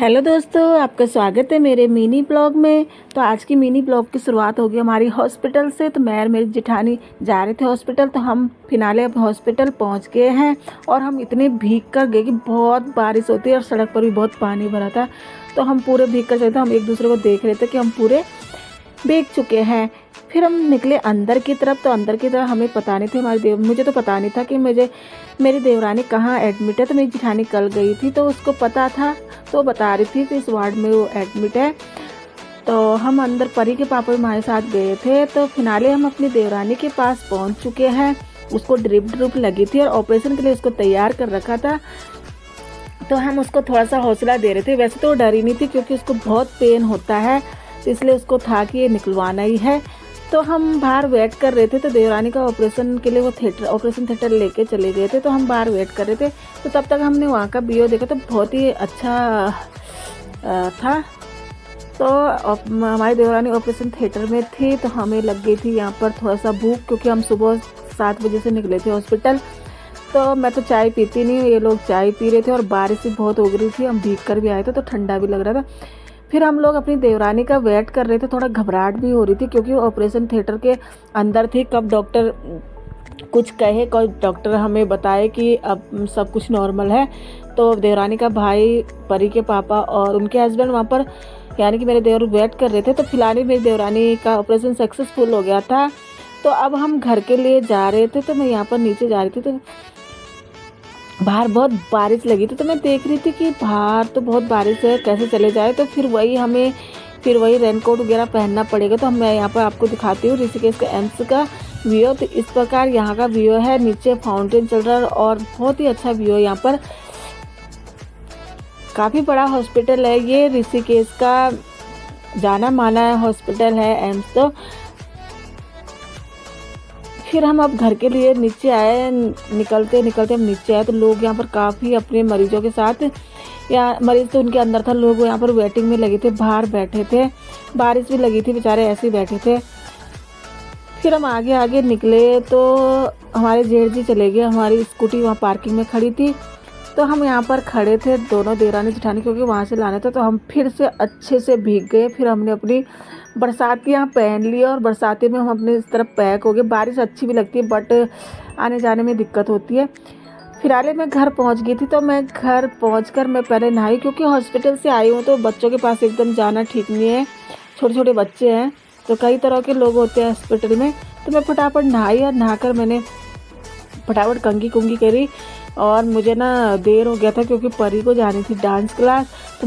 Hello दोस्तों, आपका स्वागत है मेरे मिनी ब्लॉग में। तो आज की मिनी ब्लॉग की शुरुआत होगी हमारी हॉस्पिटल से। तो मैं और मेरी जेठानी जा रहे थे हॉस्पिटल, तो हम फिनाले अब हॉस्पिटल पहुंच गए हैं। और हम इतने भीग कर गए कि बहुत बारिश होती है और सड़क पर भी बहुत पानी भरा था। तो हम पूरे भीग कर चले थे। हम एक दूसरे को देख रहे थे कि हम पूरे भीग चुके हैं। फिर हम निकले अंदर की तरफ। तो अंदर की तरफ हमें पता नहीं थी, मुझे तो पता नहीं था कि मेरी देवरानी कहाँ एडमिट है। तो मेरी जेठानी कल गई थी तो उसको पता था, तो बता रही थी कि इस वार्ड में वो एडमिट है। तो हम अंदर परी के पापा भी हमारे साथ गए थे। तो फिनाले हम अपनी देवरानी के पास पहुंच चुके हैं। उसको ड्रिप लगी थी और ऑपरेशन के लिए उसको तैयार कर रखा था। तो हम उसको थोड़ा सा हौसला दे रहे थे। वैसे तो वो डरी नहीं थी क्योंकि उसको बहुत पेन होता है, इसलिए उसको था कि ये निकलवाना ही है। तो हम बाहर वेट कर रहे थे। तो देवरानी का ऑपरेशन के लिए वो ऑपरेशन थिएटर लेके चले गए थे। तो हम बाहर वेट कर रहे थे। तो तब तक हमने वहाँ का बीओ देखा, तो बहुत ही अच्छा था। तो हमारी देवरानी ऑपरेशन थिएटर में थी। तो हमें लग गई थी यहाँ पर थोड़ा सा भूख, क्योंकि हम सुबह 7 बजे से निकले थे हॉस्पिटल। तो मैं तो चाय पीती नहीं हूँ, ये लोग चाय पी रहे थे और बारिश भी बहुत हो रही थी। हम भीग कर भी आए थे तो ठंडा भी लग रहा था। फिर हम लोग अपनी देवरानी का वेट कर रहे थे। थोड़ा घबराहट भी हो रही थी क्योंकि वो ऑपरेशन थिएटर के अंदर थी। कब डॉक्टर कुछ कहे, कब डॉक्टर हमें बताए कि अब सब कुछ नॉर्मल है। तो देवरानी का भाई, परी के पापा और उनके हस्बैंड वहाँ पर, यानी कि मेरे देवर वेट कर रहे थे। तो फिलहाल मेरी देवरानी का ऑपरेशन सक्सेसफुल हो गया था। तो अब हम घर के लिए जा रहे थे। तो मैं यहाँ पर नीचे जा रही थी, तो बाहर बहुत बारिश लगी थी। तो मैं देख रही थी कि बाहर तो बहुत बारिश है, कैसे चले जाए। तो फिर वही रेनकोट वगैरह पहनना पड़ेगा। तो मैं यहाँ पर आपको दिखाती हूँ ऋषिकेश का एम्स का व्यू। तो इस प्रकार यहाँ का व्यू है। नीचे फाउंटेन चल रहा है और बहुत ही अच्छा व्यू है यहाँ पर। काफ़ी बड़ा हॉस्पिटल है ये, ऋषिकेश का जाना माना हॉस्पिटल है एम्स। तो फिर हम अब घर के लिए नीचे आए। निकलते निकलते हम नीचे आए तो लोग यहाँ पर काफ़ी अपने मरीजों के साथ, या मरीज़ तो उनके अंदर था, लोग यहाँ पर वेटिंग में लगे थे, बाहर बैठे थे। बारिश भी लगी थी, बेचारे ऐसे ही बैठे थे। फिर हम आगे आगे निकले तो हमारे जेठ जी चले गए। हमारी स्कूटी वहाँ पार्किंग में खड़ी थी। तो हम यहाँ पर खड़े थे दोनों देवरानी जेठानी, क्योंकि वहाँ से लाना था। तो हम फिर से अच्छे से भीग गए। फिर हमने अपनी बरसातियाँ पहन ली और बरसाती में हम अपने इस तरफ पैक हो गए। बारिश अच्छी भी लगती है बट आने जाने में दिक्कत होती है। फिलहाल मैं घर पहुँच गई थी। तो मैं घर पहुँचकर मैं पहले नहाई, क्योंकि हॉस्पिटल से आई हूँ तो बच्चों के पास एकदम जाना ठीक नहीं है। छोटे छोटे बच्चे हैं तो कई तरह के लोग होते हैं हॉस्पिटल में। तो मैं फटाफट नहाई और नहाकर मैंने फटाफट कंघी कुंगी करी। और मुझे ना देर हो गया था क्योंकि परी को जानी थी डांस क्लास।